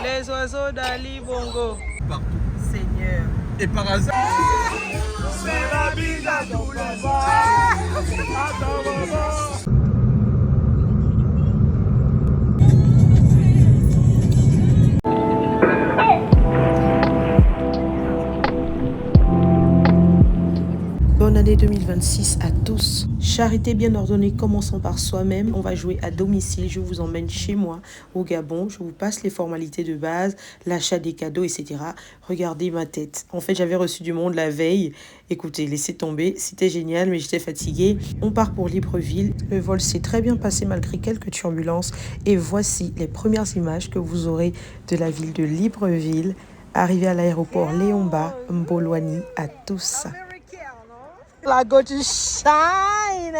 Les oiseaux d'Ali Bongo. Partout. Seigneur. Et par hasard. C'est la vie à tous les Bonne année 2026 à tous. Charité bien ordonnée, commençons par soi-même. On va jouer à domicile. Je vous emmène chez moi au Gabon. Je vous passe les formalités de base, l'achat des cadeaux, etc. Regardez ma tête. En fait, j'avais reçu du monde la veille. Écoutez, laissez tomber. C'était génial, mais j'étais fatiguée. On part pour Libreville. Le vol s'est très bien passé malgré quelques turbulences. Et voici les premières images que vous aurez de la ville de Libreville. Arrivé à l'aéroport Léomba, Mbolwani, à tous. La go to shine.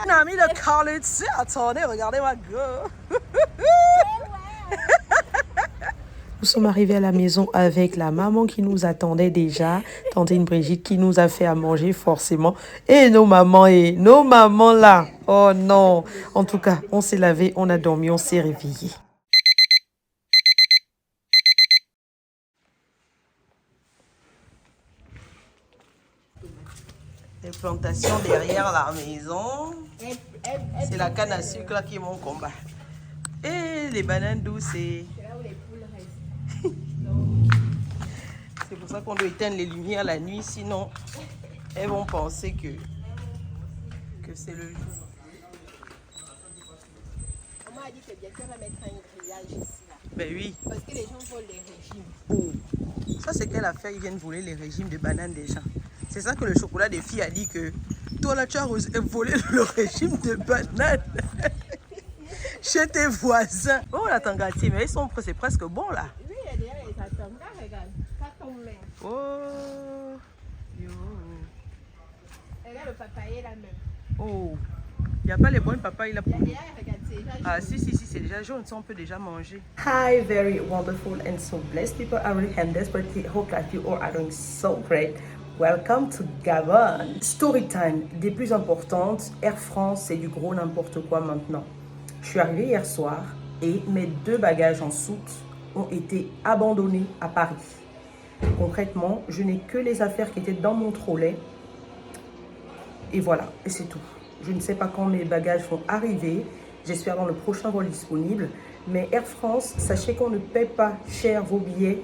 On a mis le collet dessus. Attendez, regardez ma go. Nous sommes arrivés à la maison avec la maman qui nous attendait déjà, tantine Brigitte qui nous a fait à manger forcément. Et nos mamans là. Oh non. En tout cas, on s'est lavé, on a dormi, on s'est réveillé. Les plantations derrière la maison. C'est la canne à sucre là qui est mon combat. Et les bananes douces, c'est... C'est pour ça qu'on doit éteindre les lumières la nuit, sinon elles vont penser que c'est le jour. Maman a dit que bientôt on va mettre un grillage ici là. Ben oui. Parce que les gens volent les régimes. Oh. Ça c'est quelle affaire, ils viennent voler les régimes de bananes des gens. C'est ça que le chocolat des filles a dit que toi là tu as volé le régime de bananes chez tes voisins. Oh la tangati, mais c'est presque bon là. Oui, il y a déjà les atomes. Regarde, ça tombe même. Oh. Yo. Regarde le papayer là même. Oh. Il n'y a pas les bonnes papayes là pour nous. Regarde, c'est déjà jaune. Ah si, c'est déjà jaune, ça on peut déjà manger. Hi, very wonderful and so blessed people. I really am desperately hope that you all are doing so great. Welcome to Gabon. Story time, des plus importantes. Air France, c'est du gros n'importe quoi maintenant. Je suis arrivée hier soir et mes 2 bagages en soute ont été abandonnés à Paris. Concrètement, je n'ai que les affaires qui étaient dans mon trolley. Et voilà, et c'est tout. Je ne sais pas quand mes bagages vont arriver. J'espère dans le prochain vol disponible. Mais Air France, sachez qu'on ne paie pas cher vos billets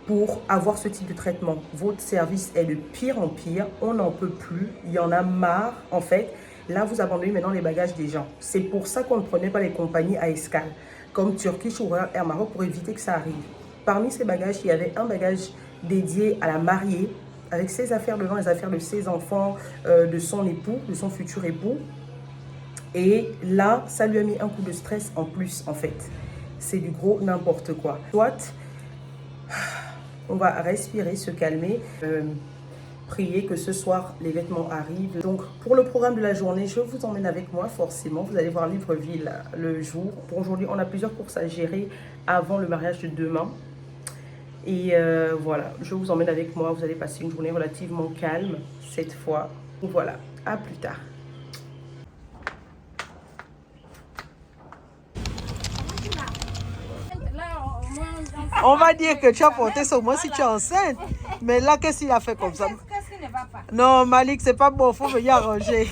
pour avoir ce type de traitement. Votre service est de pire en pire. On n'en peut plus. Il y en a marre. En fait, là, vous abandonnez maintenant les bagages des gens. C'est pour ça qu'on ne prenait pas les compagnies à escale, comme Turkish ou Air Maroc, pour éviter que ça arrive. Parmi ces bagages, il y avait un bagage dédié à la mariée, avec ses affaires dedans, les affaires de ses enfants, de son époux, de son futur époux. Et là, ça lui a mis un coup de stress en plus, en fait. C'est du gros n'importe quoi. Soit, on va respirer, se calmer, prier que ce soir, les vêtements arrivent. Donc, pour le programme de la journée, je vous emmène avec moi, forcément. Vous allez voir Libreville le jour. Pour aujourd'hui, on a plusieurs courses à gérer avant le mariage de demain. Et voilà, je vous emmène avec moi. Vous allez passer une journée relativement calme cette fois. Donc voilà, à plus tard. On va dire que tu as porté ça au moins si tu es enceinte. Mais là, qu'est-ce qu'il a fait comme ça? Qu'est-ce qui ne va pas? Non, Malik, c'est pas bon, faut venir arranger.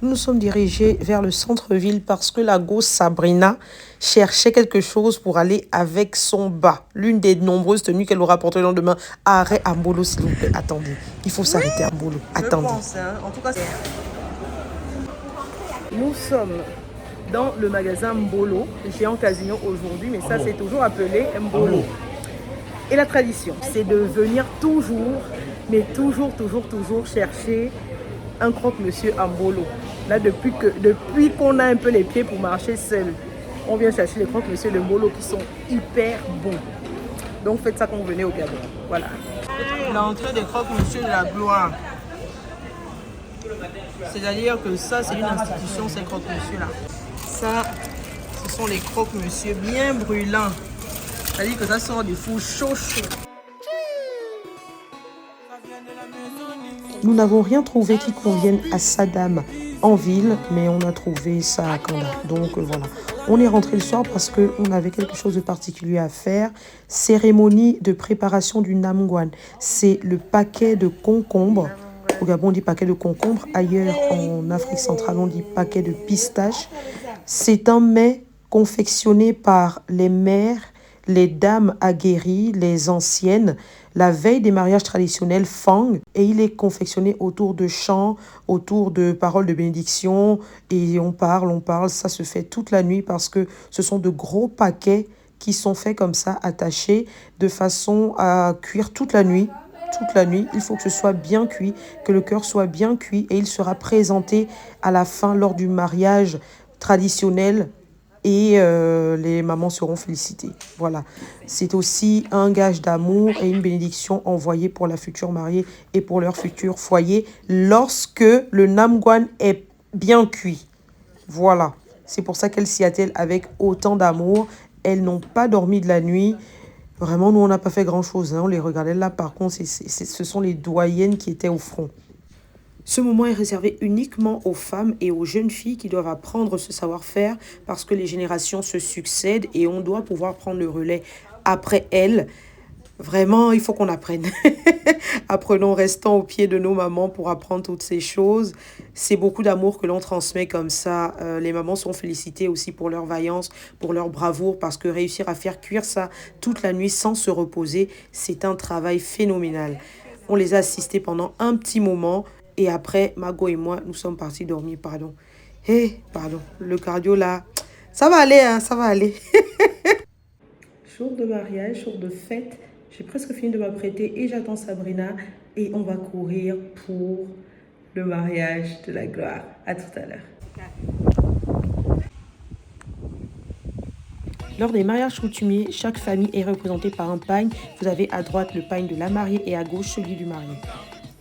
Nous nous sommes dirigés vers le centre-ville parce que la gosse Sabrina cherchait quelque chose pour aller avec son bas. L'une des nombreuses tenues qu'elle aura portées le lendemain. Arrêt à Mbolo, s'il vous plaît. Attendez. Il faut s'arrêter à Mbolo. Attendez. Je pense, hein. En tout cas, nous sommes dans le magasin Mbolo. J'ai en casino aujourd'hui, mais ça, c'est toujours appelé Mbolo. Et la tradition, c'est de venir toujours, mais toujours chercher un croque-monsieur à Mbolo. Là, depuis qu'on a un peu les pieds pour marcher seul, on vient chercher les croque-monsieur de Mbolo qui sont hyper bons. Donc, faites ça quand vous venez au Gabon. Voilà. L'entrée des croque-monsieur de la gloire. C'est-à-dire que ça, c'est une institution, ces croque-monsieur là. Ça, ce sont les croque-monsieur bien brûlants. C'est-à-dire que ça sort du four chaud. Nous n'avons rien trouvé qui convienne à Saddam en ville, mais on a trouvé ça à Kanda. Donc voilà, on est rentré le soir parce qu'on avait quelque chose de particulier à faire. Cérémonie de préparation du Namgwan. C'est le paquet de concombres. Au Gabon, on dit paquet de concombres. Ailleurs, en Afrique centrale, on dit paquet de pistaches. C'est un mets confectionné par les mères, les dames aguerries, les anciennes, la veille des mariages traditionnels Fang, et il est confectionné autour de chants, autour de paroles de bénédiction, et on parle, ça se fait toute la nuit parce que ce sont de gros paquets qui sont faits comme ça, attachés, de façon à cuire toute la nuit. Toute la nuit, il faut que ce soit bien cuit, que le cœur soit bien cuit, et il sera présenté à la fin lors du mariage traditionnel, et les mamans seront félicitées. Voilà, c'est aussi un gage d'amour et une bénédiction envoyée pour la future mariée et pour leur futur foyer lorsque le Namgwan est bien cuit. Voilà, c'est pour ça qu'elles s'y attellent avec autant d'amour. Elles n'ont pas dormi de la nuit. Vraiment, nous, on n'a pas fait grand-chose, hein. On les regardait là, par contre, ce sont les doyennes qui étaient au front. Ce moment est réservé uniquement aux femmes et aux jeunes filles qui doivent apprendre ce savoir-faire parce que les générations se succèdent et on doit pouvoir prendre le relais après elles. Vraiment, il faut qu'on apprenne. Apprenons, restons au pied de nos mamans pour apprendre toutes ces choses. C'est beaucoup d'amour que l'on transmet comme ça. Les mamans sont félicitées aussi pour leur vaillance, pour leur bravoure, parce que réussir à faire cuire ça toute la nuit sans se reposer, c'est un travail phénoménal. On les a assistés pendant un petit moment. Et après, Mago et moi, nous sommes partis dormir, pardon. Pardon, le cardio là, ça va aller, hein, ça va aller. Jour de mariage, jour de fête, j'ai presque fini de m'apprêter et j'attends Sabrina et on va courir pour le mariage de la gloire. À tout à l'heure. Lors des mariages coutumiers, chaque famille est représentée par un pagne. Vous avez à droite le pagne de la mariée et à gauche celui du marié.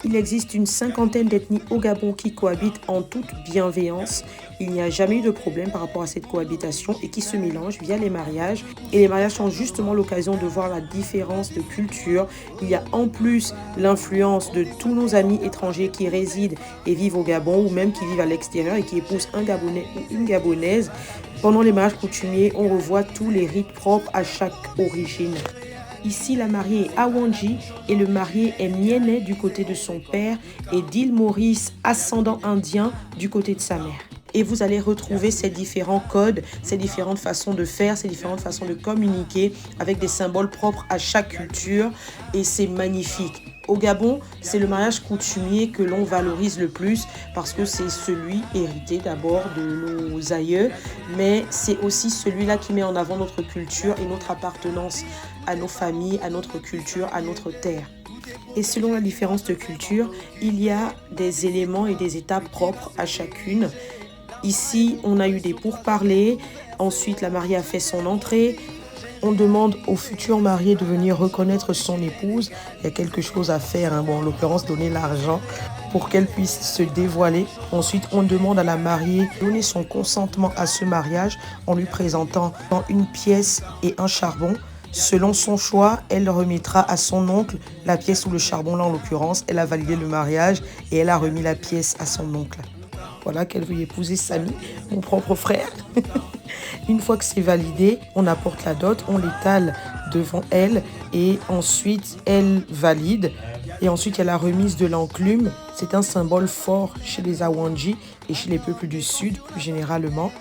Il existe une cinquantaine d'ethnies au Gabon qui cohabitent en toute bienveillance. Il n'y a jamais eu de problème par rapport à cette cohabitation et qui se mélangent via les mariages. Et les mariages sont justement l'occasion de voir la différence de culture. Il y a en plus l'influence de tous nos amis étrangers qui résident et vivent au Gabon ou même qui vivent à l'extérieur et qui épousent un Gabonais ou une Gabonaise. Pendant les mariages coutumiers, on revoit tous les rites propres à chaque origine. Ici, la mariée est Awanji et le marié est Mienais du côté de son père et d'Île Maurice, ascendant indien, du côté de sa mère. Et vous allez retrouver ces différents codes, ces différentes façons de faire, ces différentes façons de communiquer avec des symboles propres à chaque culture et c'est magnifique. Au Gabon, c'est le mariage coutumier que l'on valorise le plus parce que c'est celui hérité d'abord de nos aïeux, mais c'est aussi celui-là qui met en avant notre culture et notre appartenance à nos familles, à notre culture, à notre terre. Et selon la différence de culture, il y a des éléments et des étapes propres à chacune. Ici, on a eu des pourparlers, ensuite la mariée a fait son entrée. On demande au futur marié de venir reconnaître son épouse. Il y a quelque chose à faire, hein. Bon, en l'occurrence, donner l'argent pour qu'elle puisse se dévoiler. Ensuite, on demande à la mariée de donner son consentement à ce mariage en lui présentant une pièce et un charbon. Selon son choix, elle remettra à son oncle la pièce ou le charbon. Là, en l'occurrence, elle a validé le mariage et elle a remis la pièce à son oncle. Voilà qu'elle veut épouser Samy, mon propre frère. Une fois que c'est validé, on apporte la dot, on l'étale devant elle et ensuite elle valide. Et ensuite, il y a la remise de l'enclume. C'est un symbole fort chez les Awanji et chez les peuples du Sud plus généralement.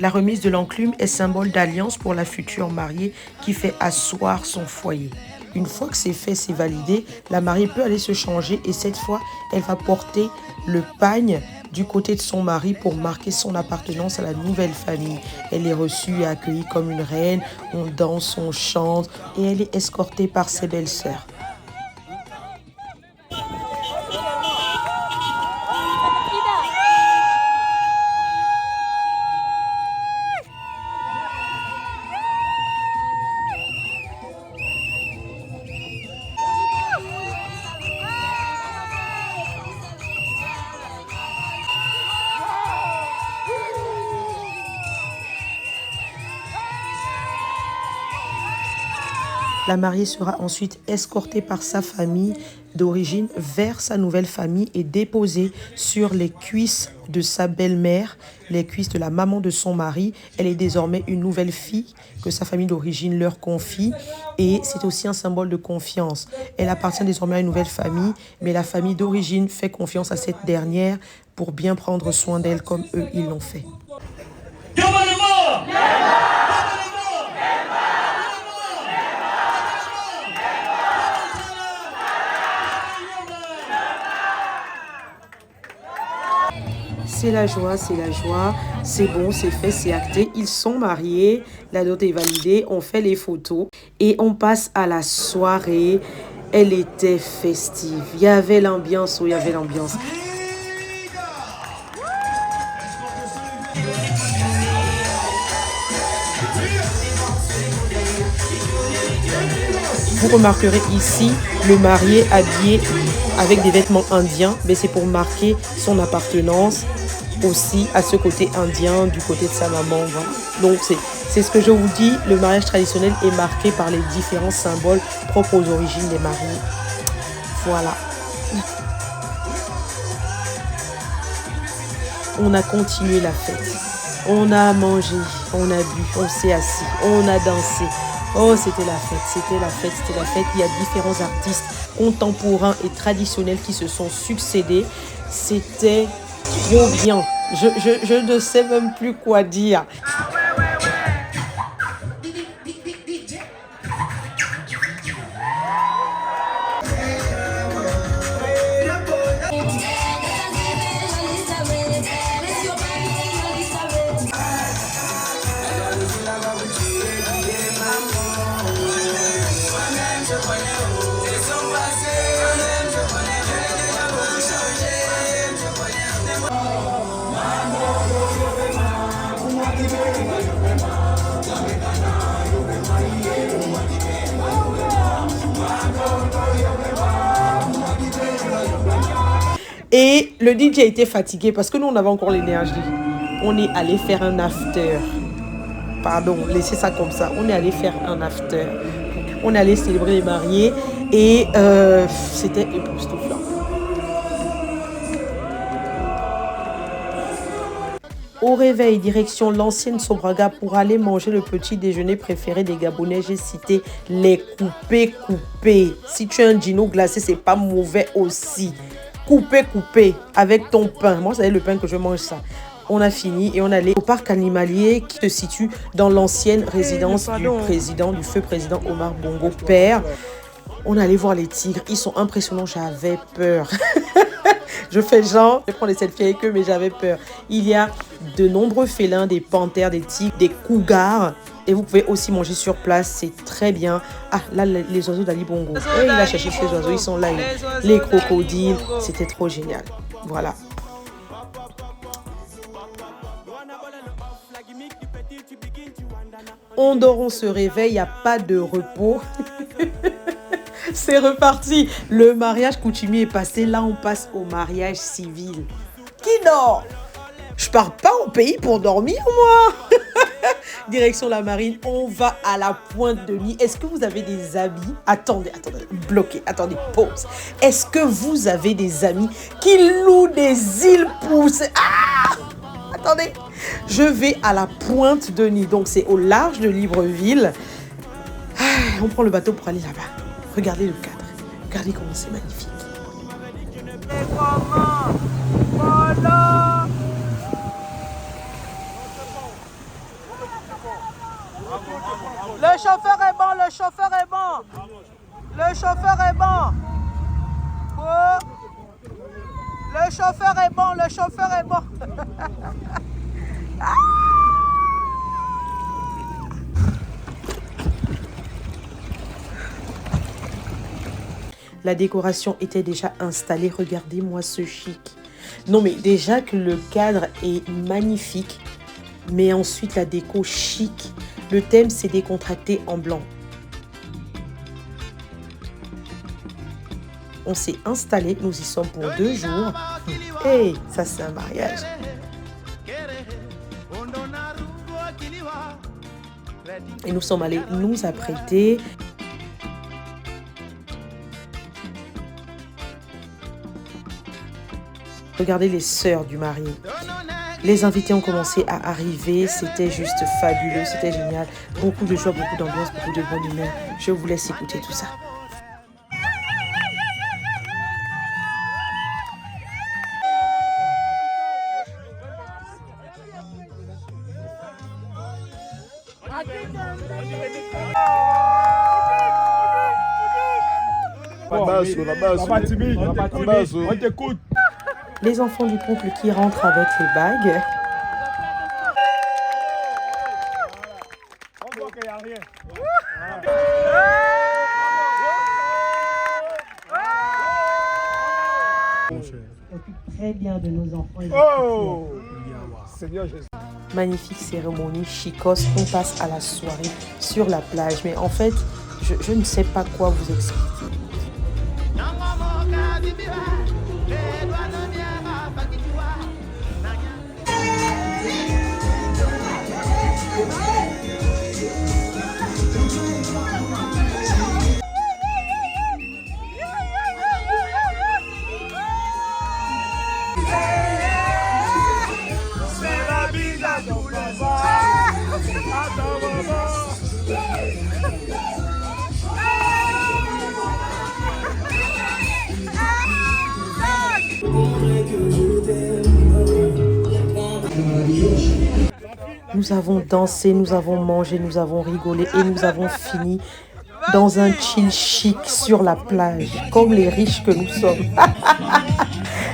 La remise de l'enclume est symbole d'alliance pour la future mariée qui fait asseoir son foyer. Une fois que c'est fait, c'est validé, la mariée peut aller se changer et cette fois, elle va porter le pagne du côté de son mari pour marquer son appartenance à la nouvelle famille. Elle est reçue et accueillie comme une reine, on danse, on chante et elle est escortée par ses belles-sœurs. La mariée sera ensuite escortée par sa famille d'origine vers sa nouvelle famille et déposée sur les cuisses de sa belle-mère, les cuisses de la maman de son mari. Elle est désormais une nouvelle fille que sa famille d'origine leur confie et c'est aussi un symbole de confiance. Elle appartient désormais à une nouvelle famille, mais la famille d'origine fait confiance à cette dernière pour bien prendre soin d'elle comme eux ils l'ont fait. C'est la joie, c'est bon, c'est fait, c'est acté. Ils sont mariés, la dot est validée, on fait les photos et on passe à la soirée. Elle était festive. Il y avait l'ambiance, il y avait l'ambiance. Vous remarquerez ici le marié habillé avec des vêtements indiens, mais c'est pour marquer son appartenance aussi à ce côté indien du côté de sa maman. Voilà. Donc c'est ce que je vous dis, le mariage traditionnel est marqué par les différents symboles propres aux origines des mariés. Voilà. On a continué la fête, on a mangé, on a bu, on s'est assis, on a dansé. Oh, c'était la fête, c'était la fête, c'était la fête. Il y a différents artistes contemporains et traditionnels qui se sont succédés. C'était trop bien. Je ne sais même plus quoi dire. Et le DJ était fatigué parce que nous, on avait encore l'énergie. On est allé faire un after. Pardon, laissez ça comme ça. On est allé faire un after. On est allé célébrer les mariés et c'était époustouflant. Au réveil, direction l'ancienne Sobraga pour aller manger le petit déjeuner préféré des Gabonais. J'ai cité les coupés. Si tu as un gino glacé, c'est pas mauvais aussi. Coupé avec ton pain. Moi, c'est le pain que je mange ça. On a fini et on allait au parc animalier qui se situe dans l'ancienne résidence du feu président Omar Bongo père. On allait voir les tigres. Ils sont impressionnants. J'avais peur. Je fais genre, je prends des selfies avec eux, mais j'avais peur. Il y a de nombreux félins, des panthères, des tigres, des cougars. Et vous pouvez aussi manger sur place, c'est très bien. Ah, là, les oiseaux d'Ali Bongo. Et il a cherché ces oiseaux, ils sont là. Les crocodiles, c'était trop génial. Voilà. On dort, on se réveille, il n'y a pas de repos. C'est reparti. Le mariage coutumier est passé. Là, on passe au mariage civil. Qui dort? Je pars pas au pays pour dormir, moi. Direction la marine, on va à la pointe de nuit. Est-ce que vous avez des amis? Attendez, bloquez, attendez, pause. Est-ce que vous avez des amis qui louent des îles poussées? Ah! Attendez, je vais à la pointe de nuit. Donc, c'est au large de Libreville. Ah, on prend le bateau pour aller là-bas. Regardez le cadre. Regardez comment c'est magnifique. Le chauffeur est bon, le chauffeur est bon. Le chauffeur est bon. Oh. Le chauffeur est bon, le chauffeur est bon. Ah. La décoration était déjà installée. Regardez-moi ce chic. Non, mais déjà que le cadre est magnifique, mais ensuite la déco chic. Le thème, c'est décontracté en blanc. On s'est installé, nous y sommes pour 2 jours. Hey, ça c'est un mariage. Et nous sommes allés nous apprêter. Regardez les sœurs du marié. Les invités ont commencé à arriver. C'était juste fabuleux, c'était génial. Beaucoup de joie, beaucoup d'ambiance, beaucoup de bonne humeur. Je vous laisse écouter tout ça. Les enfants du couple qui rentrent avec les bagues. On voit qu'il n'y a rien. Très bien de nos enfants. Oh! Seigneur Jésus. Magnifique cérémonie, chicos. On passe à la soirée sur la plage. Mais en fait, je ne sais pas quoi vous expliquer. Nous avons dansé, nous avons mangé, nous avons rigolé et nous avons fini dans un chill chic sur la plage, comme les riches que nous sommes.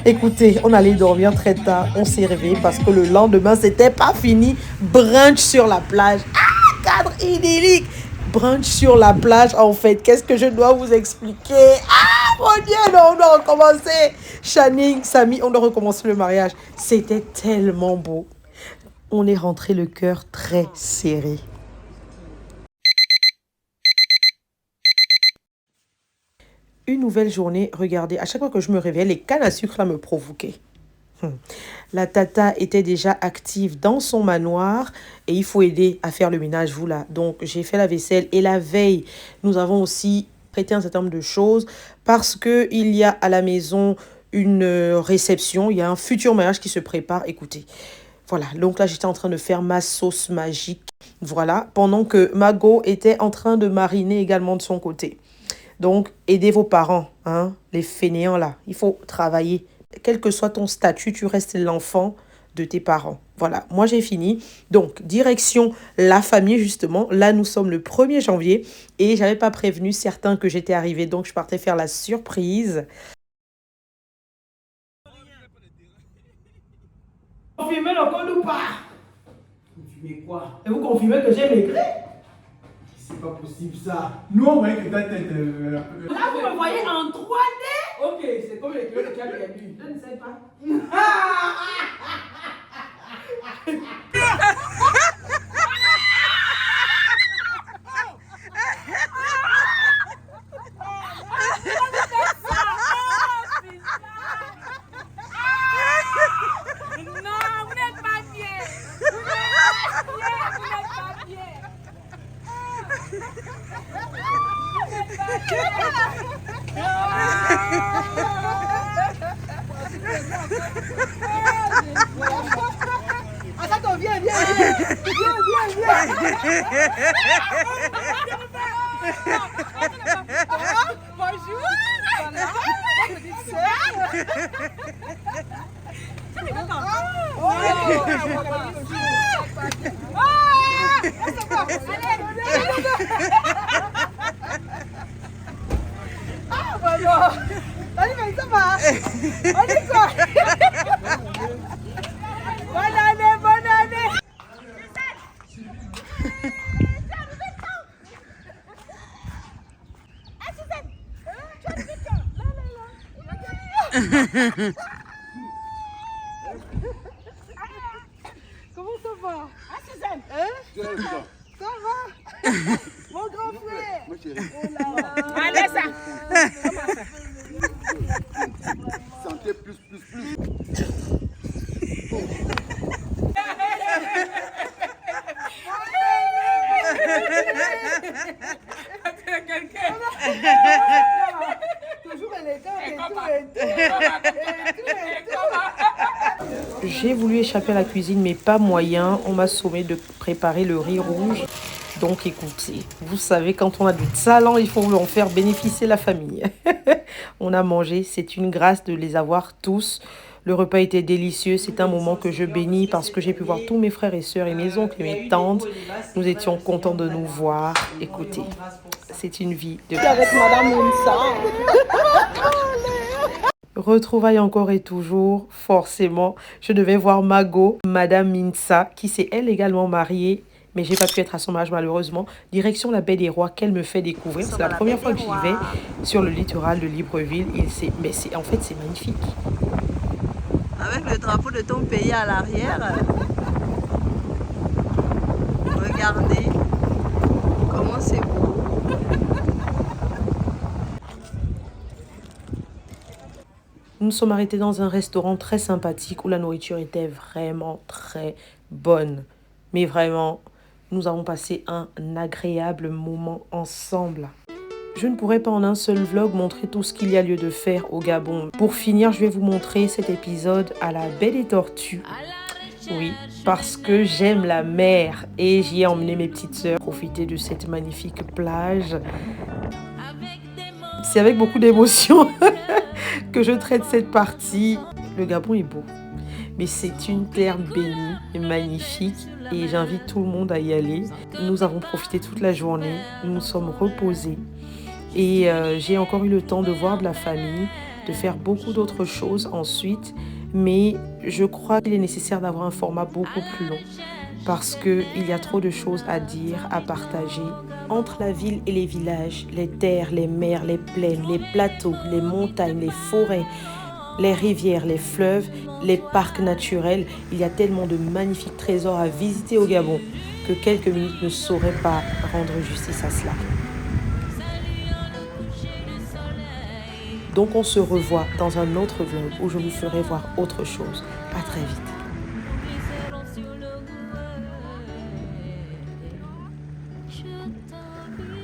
Écoutez, on allait dormir très tard, on s'est réveillé parce que le lendemain, c'était pas fini. Brunch sur la plage. Ah, cadre idyllique. Brunch sur la plage, en fait. Qu'est-ce que je dois vous expliquer? Ah, mon Dieu, non, on doit recommencer. Channing, Samy, on doit recommencer le mariage. C'était tellement beau. On est rentré le cœur très serré. Une nouvelle journée, regardez, à chaque fois que je me réveillais, les cannes à sucre là me provoquaient. La tata était déjà active dans son manoir et il faut aider à faire le ménage, vous là. Donc, j'ai fait la vaisselle et la veille, nous avons aussi prêté un certain nombre de choses parce qu'il y a à la maison une réception, il y a un futur mariage qui se prépare. Écoutez, voilà, donc là, j'étais en train de faire ma sauce magique. Voilà, pendant que Mago était en train de mariner également de son côté. Donc, aidez vos parents, hein, les fainéants là. Il faut travailler. Quel que soit ton statut, tu restes l'enfant de tes parents. Voilà, moi j'ai fini. Donc, direction la famille justement. Là, nous sommes le 1er janvier et j'avais pas prévenu certains que j'étais arrivée. Donc, je partais faire la surprise. Confirmez le code ou pas? Confirmez quoi? Et vous confirmez que j'ai maigri? C'est pas possible ça. Nous on voyait que ta tête. Là, vous me voyez en 3D? Ok, c'est comme les kilos de Pierre Gabu. Je ne sais pas. Attends, viens. Bonjour. Allez, mais ça va. On est quoi? Bonne année. Comment ça va? Ah, Suzanne. Ça va? Mon grand frère. Oh là là. Allez, ça. Santé plus. Toujours élégant et tout. J'ai voulu échapper à la cuisine, mais pas moyen. On m'a sommé de préparer le riz rouge. Donc écoutez, vous savez, quand on a du talent, il faut en faire bénéficier la famille. On a mangé, c'est une grâce de les avoir tous. Le repas était délicieux, c'est un moment que je bénis parce que j'ai pu voir tous mes frères et sœurs et mes oncles et mes tantes. Nous étions contents de nous voir. Écoutez, c'est une vie de... Avec Madame Mounsa. Retrouvailles encore et toujours, forcément. Je devais voir Mago, Madame Minsa, qui s'est elle également mariée. Mais j'ai pas pu être à son mariage malheureusement. Direction la baie des Rois qu'elle me fait découvrir. C'est la première fois que j'y vais sur le littoral de Libreville. En fait, c'est magnifique. Avec le drapeau de ton pays à l'arrière. Regardez comment c'est beau. Nous nous sommes arrêtés dans un restaurant très sympathique où la nourriture était vraiment très bonne. Mais vraiment, nous avons passé un agréable moment ensemble. Je ne pourrais pas en un seul vlog montrer tout ce qu'il y a lieu de faire au Gabon. Pour finir, je vais vous montrer cet épisode à la baie des Tortues. Oui, parce que j'aime la mer et j'y ai emmené mes petites sœurs profiter de cette magnifique plage. C'est avec beaucoup d'émotion que je traite cette partie. Le Gabon est beau, mais c'est une terre bénie et magnifique et j'invite tout le monde à y aller. Nous avons profité toute la journée, nous nous sommes reposés et j'ai encore eu le temps de voir de la famille, de faire beaucoup d'autres choses ensuite, mais je crois qu'il est nécessaire d'avoir un format beaucoup plus long parce qu'il y a trop de choses à dire, à partager. Entre la ville et les villages, les terres, les mers, les plaines, les plateaux, les montagnes, les forêts, les rivières, les fleuves, les parcs naturels, il y a tellement de magnifiques trésors à visiter au Gabon que quelques minutes ne sauraient pas rendre justice à cela. Donc on se revoit dans un autre vlog où je vous ferai voir autre chose. À très vite. Je t'envie.